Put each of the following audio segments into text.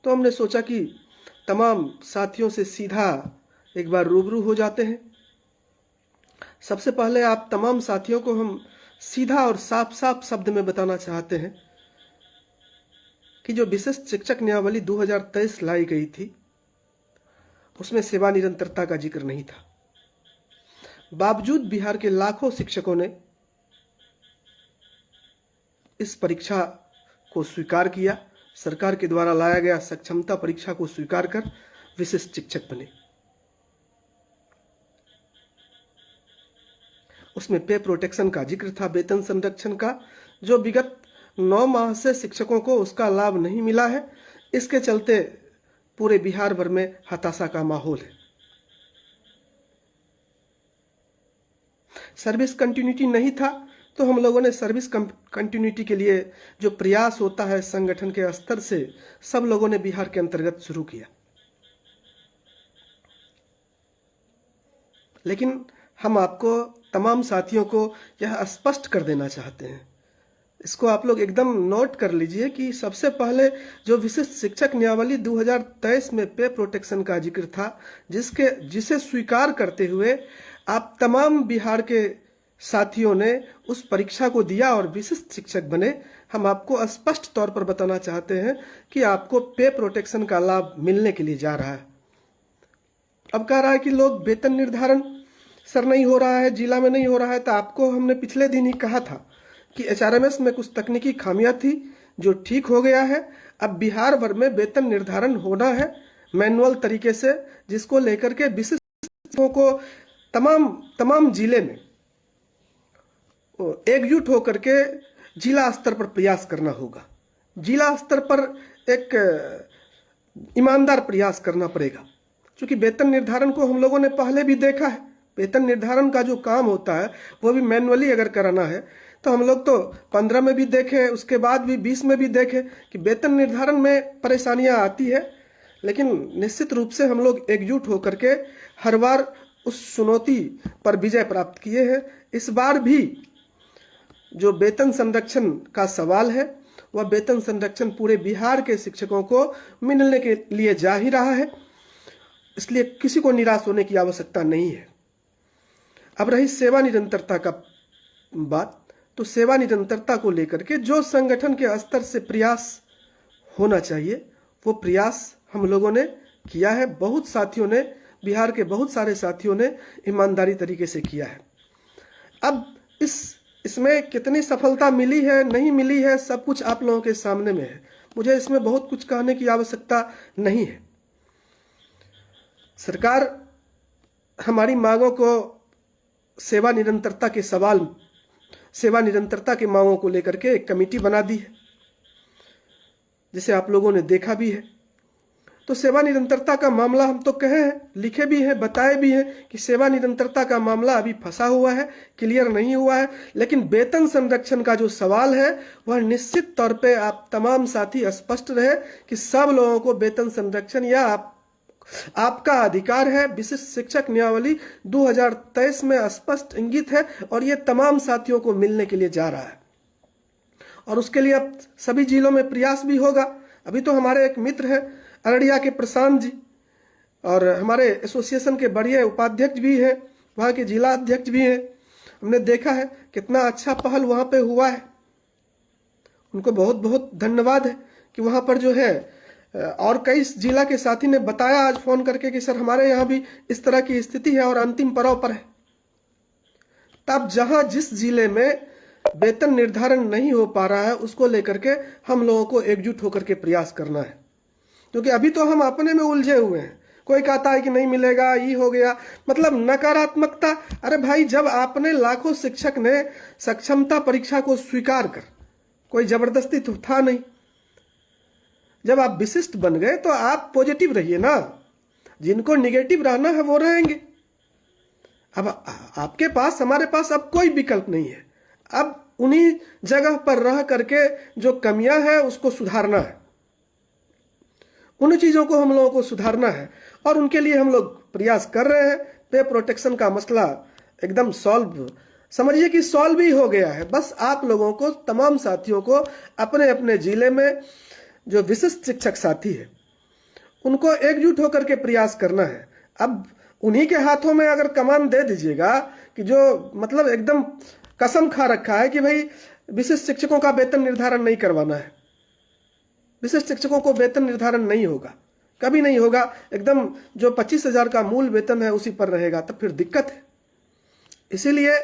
तो हमने सोचा कि तमाम साथियों से सीधा एक बार रूबरू हो जाते हैं। सबसे पहले आप तमाम साथियों को हम सीधा और साफ साफ शब्द में बताना चाहते हैं कि जो विशिष्ट शिक्षक नियमावली 2023 लाई गई थी उसमें सेवा निरंतरता का जिक्र नहीं था। बावजूद बिहार के लाखों शिक्षकों ने इस परीक्षा को स्वीकार किया, सरकार के द्वारा लाया गया सक्षमता परीक्षा को स्वीकार कर विशिष्ट शिक्षक बने। उसमें पे प्रोटेक्शन का जिक्र था, वेतन संरक्षण का, जो विगत 9 माह से शिक्षकों को उसका लाभ नहीं मिला है। इसके चलते पूरे बिहार भर में हताशा का माहौल है। सर्विस कंटिन्यूटी नहीं था, तो हम लोगों ने सर्विस कंटिन्यूटी के लिए जो प्रयास होता है संगठन के स्तर से, सब लोगों ने बिहार के अंतर्गत शुरू किया। लेकिन हम आपको तमाम साथियों को यह स्पष्ट कर देना चाहते हैं, इसको आप लोग एकदम नोट कर लीजिए कि सबसे पहले जो विशिष्ट शिक्षक नियमावली 2023 में पे प्रोटेक्शन का जिक्र था, जिसे स्वीकार करते हुए आप तमाम बिहार के साथियों ने उस परीक्षा को दिया और विशिष्ट शिक्षक बने। हम आपको स्पष्ट तौर पर बताना चाहते हैं कि आपको पे प्रोटेक्शन का लाभ मिलने के लिए जा रहा है। अब कह रहा है कि लोग वेतन निर्धारण सर नहीं हो रहा है, जिला में नहीं हो रहा है, तो आपको हमने पिछले दिन ही कहा था कि एचआरएमएस में कुछ तकनीकी खामियां थी जो ठीक हो गया है। अब बिहार भर में वेतन निर्धारण होना है मैनुअल तरीके से, जिसको लेकर के विशिष्ट शिक्षकों को तमाम जिले में एकजुट होकर के जिला स्तर पर प्रयास करना होगा। जिला स्तर पर एक ईमानदार प्रयास करना पड़ेगा, क्योंकि वेतन निर्धारण को हम लोगों ने पहले भी देखा है। वेतन निर्धारण का जो काम होता है वो भी मैनुअली अगर कराना है तो हम लोग तो 15 में भी देखे, उसके बाद भी 20 में भी देखे कि वेतन निर्धारण में परेशानियां आती है। लेकिन निश्चित रूप से हम लोग एकजुट होकर के हर बार उस चुनौती पर विजय प्राप्त किए हैं। इस बार भी जो वेतन संरक्षण का सवाल है, वह वेतन संरक्षण पूरे बिहार के शिक्षकों को मिलने के लिए जा ही रहा है, इसलिए किसी को निराश होने की आवश्यकता नहीं है। अब रही सेवा निरंतरता का बात, तो सेवा निरंतरता को लेकर के जो संगठन के स्तर से प्रयास होना चाहिए वो प्रयास हम लोगों ने किया है। बहुत साथियों ने, बिहार के बहुत सारे साथियों ने ईमानदारी तरीके से किया है। अब इसमें कितनी सफलता मिली है नहीं मिली है, सब कुछ आप लोगों के सामने में है। मुझे इसमें बहुत कुछ कहने की आवश्यकता नहीं है। सरकार हमारी मांगों को सेवा निरंतरता के मांगों को लेकर के एक कमेटी बना दी है, जिसे आप लोगों ने देखा भी है। तो सेवा निरंतरता का मामला हम तो कहे हैं, लिखे भी हैं, बताए भी हैं कि सेवा निरंतरता का मामला अभी फंसा हुआ है, क्लियर नहीं हुआ है। लेकिन वेतन संरक्षण का जो सवाल है वह निश्चित तौर पे आप तमाम साथी स्पष्ट रहे कि सब लोगों को वेतन संरक्षण या आपका अधिकार है। विशिष्ट शिक्षक नियमावली 2023 में स्पष्ट इंगित है और ये तमाम साथियों को मिलने के लिए जा रहा है, और उसके लिए अब सभी जिलों में प्रयास भी होगा। अभी तो हमारे एक मित्र हैं अररिया के प्रशांत जी, और हमारे एसोसिएशन के बड़े उपाध्यक्ष भी हैं, वहाँ के जिला अध्यक्ष भी हैं। हमने देखा है कितना अच्छा पहल वहाँ पे हुआ है। उनको बहुत बहुत धन्यवाद है कि वहाँ पर जो है, और कई जिला के साथी ने बताया आज फोन करके कि सर हमारे यहाँ भी इस तरह की स्थिति है और अंतिम पड़ाव पर है। तब जहां जिस जिले में वेतन निर्धारण नहीं हो पा रहा है उसको लेकर के हम लोगों को एकजुट होकर के प्रयास करना है, क्योंकि अभी तो हम अपने में उलझे हुए हैं। कोई कहता है कि नहीं मिलेगा, ये हो गया, मतलब नकारात्मकता। अरे भाई, जब आपने लाखों शिक्षक ने सक्षमता परीक्षा को स्वीकार कर, कोई जबरदस्ती तो था नहीं, जब आप विशिष्ट बन गए तो आप पॉजिटिव रहिए ना। जिनको निगेटिव रहना है वो रहेंगे। अब आपके पास, हमारे पास अब कोई विकल्प नहीं है। अब उन्हीं जगह पर रह करके जो कमियां हैं उसको सुधारना है, उन चीजों को हम लोगों को सुधारना है, और उनके लिए हम लोग प्रयास कर रहे हैं। पे प्रोटेक्शन का मसला एकदम सॉल्व, समझिए कि सॉल्व ही हो गया है। बस आप लोगों को, तमाम साथियों को अपने अपने जिले में जो विशिष्ट शिक्षक साथी है उनको एकजुट होकर के प्रयास करना है। अब उन्हीं के हाथों में अगर कमान दे दीजिएगा कि जो मतलब एकदम कसम खा रखा है कि भाई विशिष्ट शिक्षकों का वेतन निर्धारण नहीं करवाना है, विशिष्ट शिक्षकों को वेतन निर्धारण नहीं होगा, कभी नहीं होगा, एकदम जो 25,000 का मूल वेतन है उसी पर रहेगा, तब फिर दिक्कत है। इसीलिए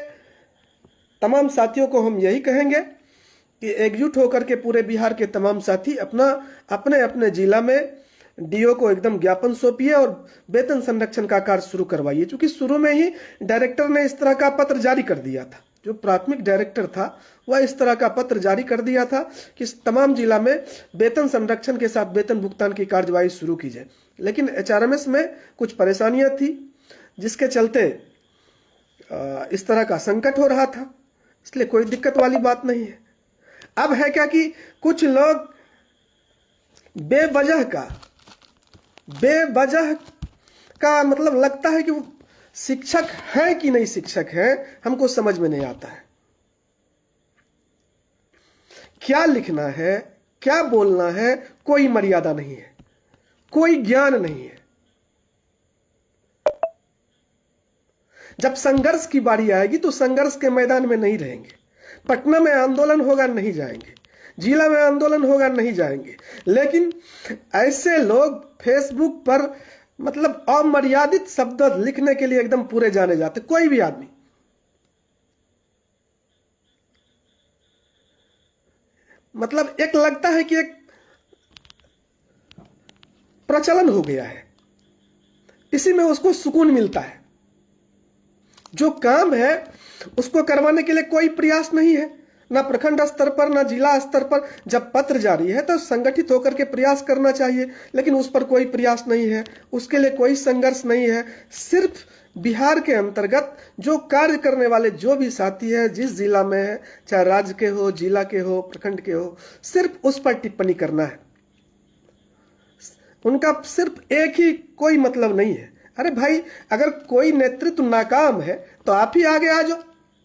तमाम साथियों को हम यही कहेंगे कि एकजुट होकर के पूरे बिहार के तमाम साथी अपने अपने जिला में डीओ को एकदम ज्ञापन सौंपिए और वेतन संरक्षण का कार्य शुरू करवाइए। क्योंकि शुरू में ही डायरेक्टर ने इस तरह का पत्र जारी कर दिया था, जो प्राथमिक डायरेक्टर था वह इस तरह का पत्र जारी कर दिया था कि तमाम जिला में वेतन संरक्षण के साथ वेतन भुगतान की कार्यवाही शुरू की जाए। लेकिन एचआरएमएस में कुछ परेशानियां थी, जिसके चलते इस तरह का संकट हो रहा था, इसलिए कोई दिक्कत वाली बात नहीं है। अब है क्या कि कुछ लोग बेवजह का मतलब लगता है कि वो शिक्षक है कि नहीं शिक्षक है, हमको समझ में नहीं आता है। क्या लिखना है, क्या बोलना है, कोई मर्यादा नहीं है, कोई ज्ञान नहीं है। जब संघर्ष की बारी आएगी तो संघर्ष के मैदान में नहीं रहेंगे। पटना में आंदोलन होगा, नहीं जाएंगे, जिला में आंदोलन होगा, नहीं जाएंगे। लेकिन ऐसे लोग फेसबुक पर मतलब अमर्यादित शब्द लिखने के लिए एकदम पूरे जाने जाते, कोई भी आदमी। मतलब एक लगता है कि एक प्रचलन हो गया है, इसी में उसको सुकून मिलता है। जो काम है उसको करवाने के लिए कोई प्रयास नहीं है, ना प्रखंड स्तर पर ना जिला स्तर पर। जब पत्र जारी है तो संगठित होकर के प्रयास करना चाहिए, लेकिन उस पर कोई प्रयास नहीं है, उसके लिए कोई संघर्ष नहीं है। सिर्फ बिहार के अंतर्गत जो कार्य करने वाले जो भी साथी है, जिस जिला में है, चाहे राज्य के हो, जिला के हो, प्रखंड के हो, सिर्फ उस पर टिप्पणी करना है। उनका सिर्फ एक ही कोई मतलब नहीं है। अरे भाई, अगर कोई नेतृत्व नाकाम है तो आप ही आगे आ जाओ,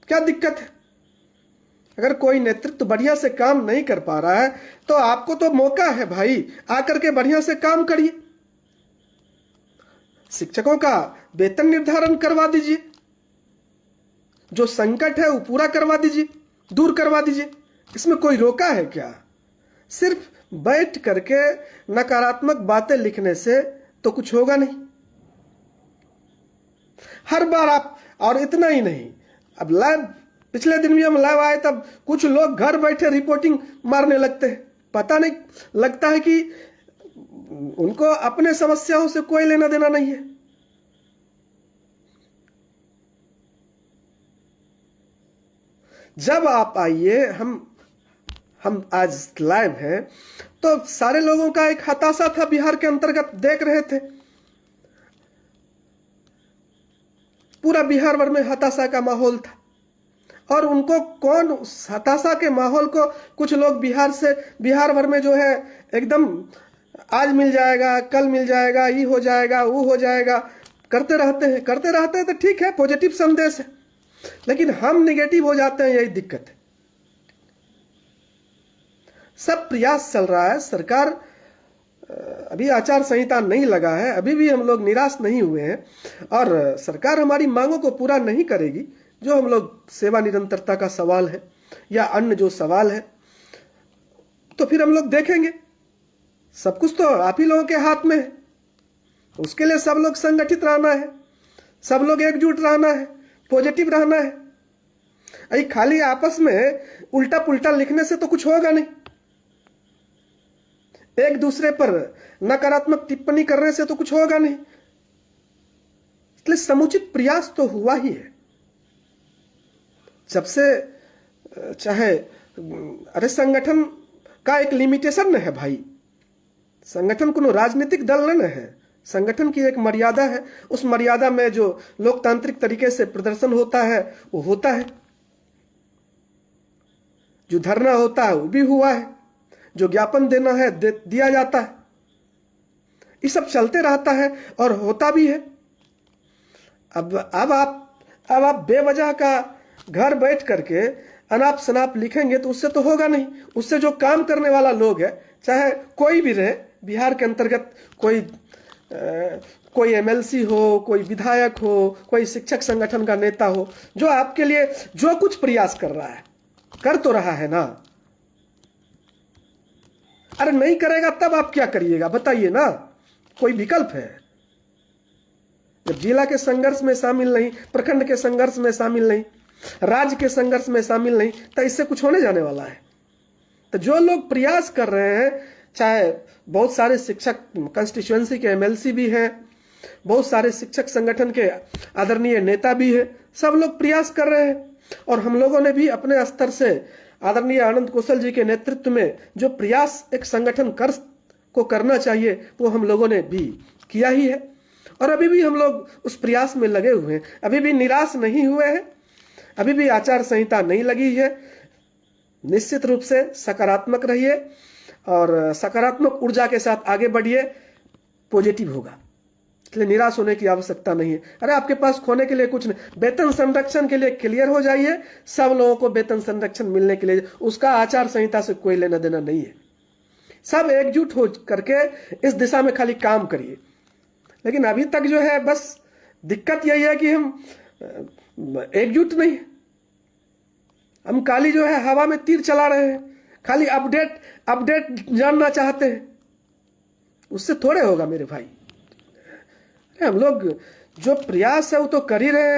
क्या दिक्कत है? अगर कोई नेतृत्व बढ़िया से काम नहीं कर पा रहा है तो आपको तो मौका है भाई, आकर के बढ़िया से काम करिए। शिक्षकों का वेतन निर्धारण करवा दीजिए, जो संकट है वो पूरा करवा दीजिए, दूर करवा दीजिए। इसमें कोई रोका है क्या? सिर्फ बैठ करके नकारात्मक बातें लिखने से तो कुछ होगा नहीं। हर बार आप, और इतना ही नहीं, अब लाइव, पिछले दिन भी हम लाइव आए तब कुछ लोग घर बैठे रिपोर्टिंग मारने लगते हैं। पता नहीं लगता है कि उनको अपने समस्याओं से कोई लेना देना नहीं है। जब आप आइए, हम आज लाइव हैं तो सारे लोगों का एक हताशा था, बिहार के अंतर्गत देख रहे थे, पूरा बिहार भर में हताशा का माहौल था। और उनको कौन हताशा के माहौल को, कुछ लोग बिहार भर में जो है एकदम आज मिल जाएगा, कल मिल जाएगा, ये हो जाएगा, वो हो जाएगा, करते रहते हैं तो ठीक है, पॉजिटिव संदेश है। लेकिन हम निगेटिव हो जाते हैं, यही दिक्कत है। सब प्रयास चल रहा है, सरकार अभी आचार संहिता नहीं लगा है, अभी भी हम लोग निराश नहीं हुए हैं, और सरकार हमारी मांगों को पूरा नहीं करेगी। जो हम लोग सेवा निरंतरता का सवाल है या अन्य जो सवाल है, तो फिर हम लोग देखेंगे। सब कुछ तो आप ही लोगों के हाथ में है, उसके लिए सब लोग संगठित रहना है, सब लोग एकजुट रहना है, पॉजिटिव रहना है। अरे खाली आपस में उल्टा पुल्टा लिखने से तो कुछ होगा नहीं, एक दूसरे पर नकारात्मक टिप्पणी करने से तो कुछ होगा नहीं। इसलिए समुचित प्रयास तो हुआ ही है। जब से चाहे, अरे संगठन का एक लिमिटेशन है भाई, संगठन कोनो राजनीतिक दल न है, संगठन की एक मर्यादा है। उस मर्यादा में जो लोकतांत्रिक तरीके से प्रदर्शन होता है वो होता है, जो धरना होता है वो भी हुआ है, जो ज्ञापन देना है दिया जाता है। ये सब चलते रहता है और होता भी है। अब आप बेवजह का घर बैठ करके अनाप शनाप लिखेंगे तो उससे तो होगा नहीं। उससे जो काम करने वाला लोग है, चाहे कोई भी रहे, बिहार के अंतर्गत कोई एमएलसी हो, कोई विधायक हो, कोई शिक्षक संगठन का नेता हो, जो आपके लिए जो कुछ प्रयास कर रहा है, कर तो रहा है ना। अरे नहीं करेगा तब आप क्या करिएगा बताइए ना, कोई विकल्प है? जब जिला के संघर्ष में शामिल नहीं, प्रखंड के संघर्ष में शामिल नहीं, राज्य के संघर्ष में शामिल नहीं, तो इससे कुछ होने जाने वाला है? तो जो लोग प्रयास कर रहे हैं, चाहे बहुत सारे शिक्षक कंस्टिट्यूएंसी के एमएलसी भी हैं, बहुत सारे शिक्षक संगठन के आदरणीय नेता भी हैं, सब लोग प्रयास कर रहे हैं। और हम लोगों ने भी अपने स्तर से आदरणीय आनंद कौशल जी के नेतृत्व में जो प्रयास एक संगठन को करना चाहिए, वो हम लोगों ने भी किया ही है। और अभी भी हम लोग उस प्रयास में लगे हुए हैं, अभी भी निराश नहीं हुए हैं, अभी भी आचार संहिता नहीं लगी है। निश्चित रूप से सकारात्मक रहिए और सकारात्मक ऊर्जा के साथ आगे बढ़िए, पॉजिटिव होगा, इसलिए निराश होने की आवश्यकता नहीं है। अरे आपके पास खोने के लिए कुछ नहीं, वेतन संरक्षण के लिए क्लियर हो जाइए। सब लोगों को वेतन संरक्षण मिलने के लिए उसका आचार संहिता से कोई लेना देना नहीं है। सब एकजुट हो करके इस दिशा में खाली काम करिए। लेकिन अभी तक जो है बस दिक्कत यही है कि हम एकजुट नहीं, हम खाली जो है हवा में तीर चला रहे हैं, खाली अपडेट जानना चाहते हैं। उससे थोड़े होगा मेरे भाई। हम लोग जो प्रयास है वो तो कर ही रहे हैं।